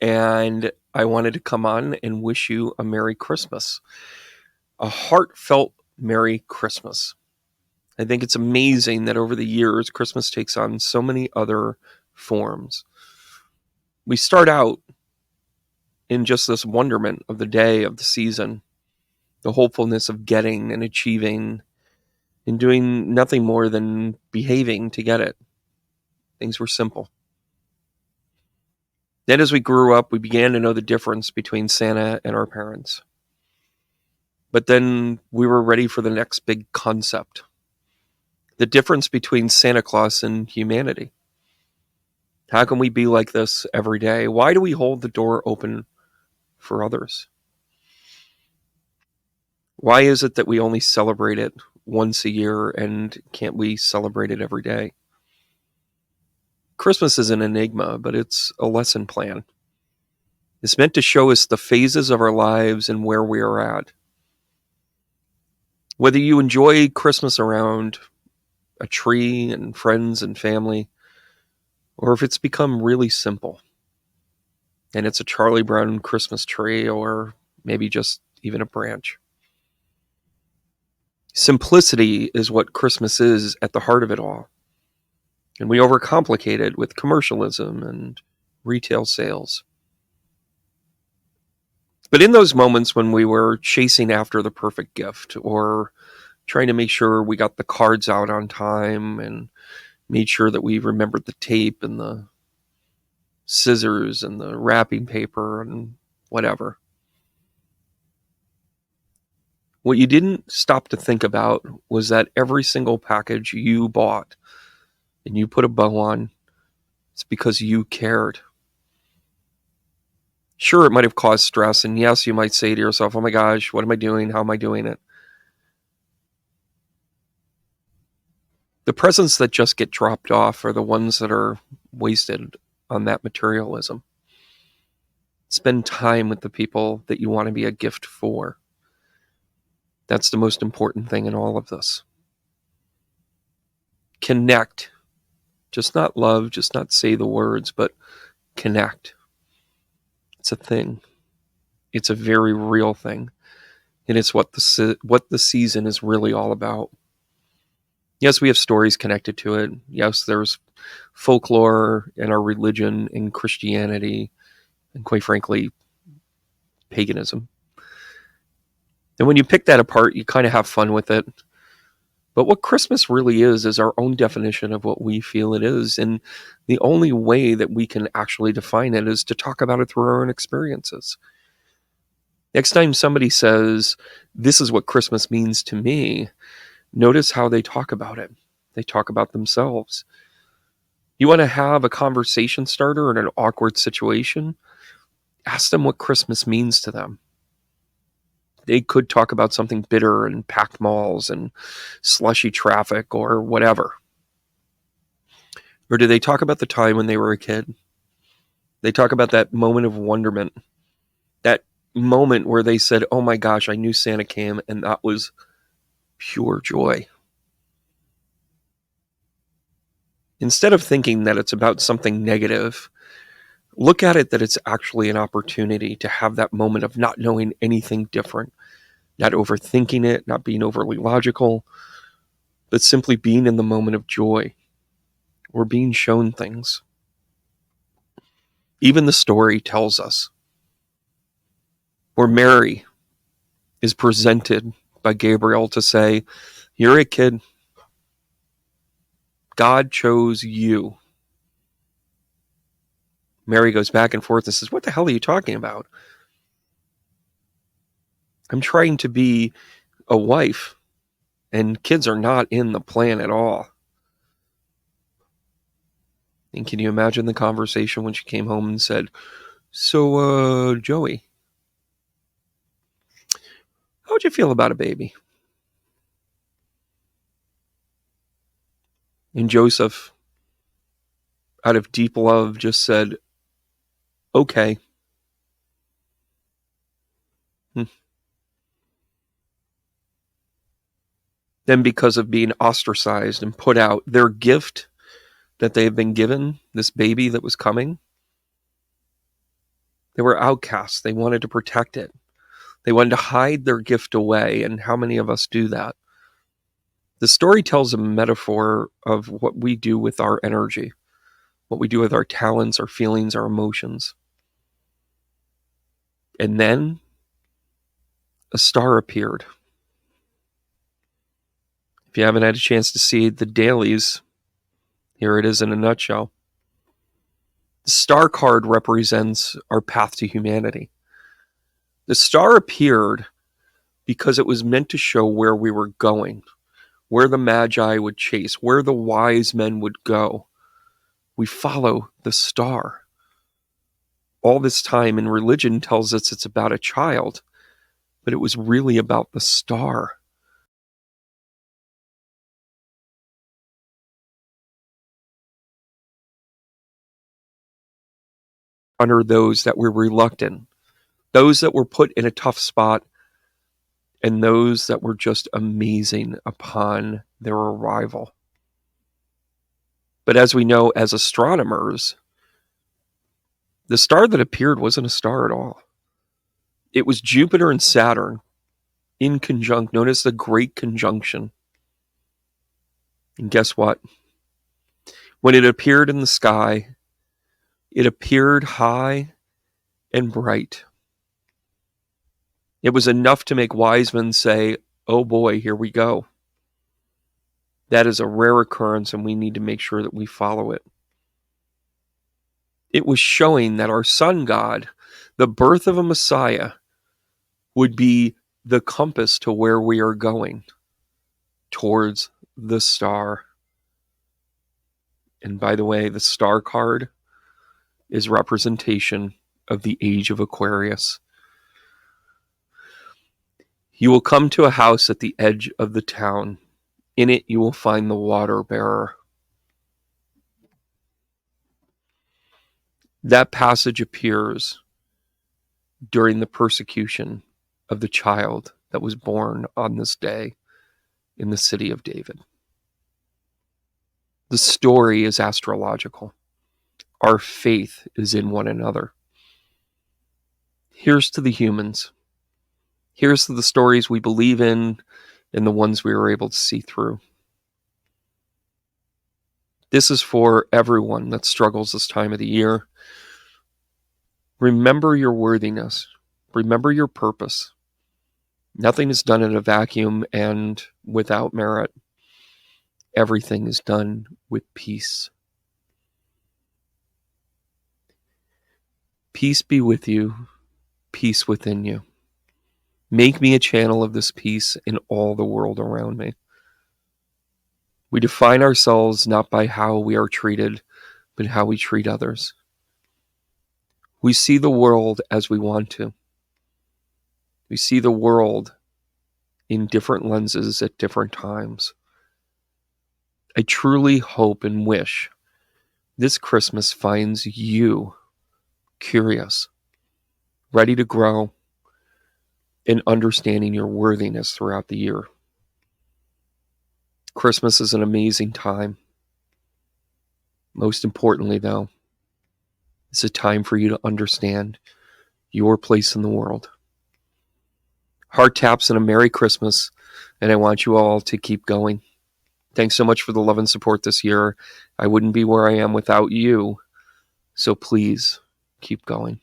and I wanted to come on and wish you a Merry Christmas. A heartfelt Merry Christmas. I think it's amazing that over the years, Christmas takes on so many other forms. We start out in just this wonderment of the day, of the season, the hopefulness of getting and achieving and doing nothing more than behaving to get it. Things were simple. Then as we grew up, we began to know the difference between Santa and our parents. But then we were ready for the next big concept. The difference between Santa Claus and humanity. How can we be like this every day? Why do we hold the door open for others? Why is it that we only celebrate it once a year and can't we celebrate it every day? Christmas is an enigma, but it's a lesson plan. It's meant to show us the phases of our lives and where we are at. Whether you enjoy Christmas around a tree and friends and family, or if it's become really simple and it's a Charlie Brown Christmas tree or maybe just even a branch. Simplicity is what Christmas is at the heart of it all. And we overcomplicate it with commercialism and retail sales. But in those moments when we were chasing after the perfect gift or trying to make sure we got the cards out on time and made sure that we remembered the tape and the scissors and the wrapping paper and whatever. What you didn't stop to think about was that every single package you bought and you put a bow on, it's because you cared. Sure, it might have caused stress, and yes, you might say to yourself, oh my gosh, what am I doing? How am I doing it? The presents that just get dropped off are the ones that are wasted on that materialism. Spend time with the people that you want to be a gift for. That's the most important thing in all of this. Connect. Just not love, just not say the words, but connect. It's a thing. It's a very real thing. And it's what the season is really all about. Yes, we have stories connected to it. Yes, there's folklore in our religion, in Christianity, and quite frankly, paganism. And when you pick that apart, you kind of have fun with it. But what Christmas really is our own definition of what we feel it is. And the only way that we can actually define it is to talk about it through our own experiences. Next time somebody says, this is what Christmas means to me, notice how they talk about it. They talk about themselves. You want to have a conversation starter in an awkward situation? Ask them what Christmas means to them. They could talk about something bitter and packed malls and slushy traffic or whatever. Or do they talk about the time when they were a kid? They talk about that moment of wonderment, that moment where they said, oh my gosh, I knew Santa came, and that was pure joy. Instead of thinking that it's about something negative, look at it that it's actually an opportunity to have that moment of not knowing anything different, not overthinking it, not being overly logical, but simply being in the moment of joy or being shown things. Even the story tells us where Mary is presented by Gabriel to say, you're a kid. God chose you. Mary goes back and forth and says, what the hell are you talking about? I'm trying to be a wife, and kids are not in the plan at all. And can you imagine the conversation when she came home and said, so, Joey, how'd you feel about a baby? And Joseph, out of deep love, just said, okay. Then because of being ostracized and put out, their gift that they have been given, this baby that was coming, They were outcasts. They wanted to protect it. They wanted to hide their gift away. And how many of us do that? The story tells a metaphor of what we do with our energy, what we do with our talents, our feelings, our emotions. And then a star appeared. If you haven't had a chance to see the dailies, here it is in a nutshell. The star card represents our path to humanity. The star appeared because it was meant to show where we were going, where the magi would chase, where the wise men would go. We follow the star. All this time, and religion tells us it's about a child, but it was really about the star. Honor those that were reluctant, those that were put in a tough spot, and those that were just amazing upon their arrival. But as we know, as astronomers, the star that appeared wasn't a star at all. It was Jupiter and Saturn in conjunct, known as the Great Conjunction. And guess what? When it appeared in the sky, it appeared high and bright. It was enough to make wise men say, "Oh boy, here we go." That is a rare occurrence, and we need to make sure that we follow it. It was showing that our sun god, the birth of a Messiah, would be the compass to where we are going, towards the star. And by the way, the star card is representation of the age of Aquarius. You will come to a house at the edge of the town. In it you will find the water bearer. That passage appears during the persecution of the child that was born on this day in the city of David. The story is astrological. Our faith is in one another. Here's to the humans. Here's to the stories we believe in and the ones we were able to see through. This is for everyone that struggles this time of the year. Remember your worthiness. Remember your purpose. Nothing is done in a vacuum and without merit. Everything is done with peace. Peace be with you. Peace within you. Make me a channel of this peace in all the world around me. We define ourselves not by how we are treated, but how we treat others. We see the world as we want to. We see the world in different lenses at different times. I truly hope and wish this Christmas finds you curious, ready to grow, and understanding your worthiness throughout the year. Christmas is an amazing time. Most importantly, though, it's a time for you to understand your place in the world. Heart taps and a Merry Christmas, and I want you all to keep going. Thanks so much for the love and support this year. I wouldn't be where I am without you, so please keep going.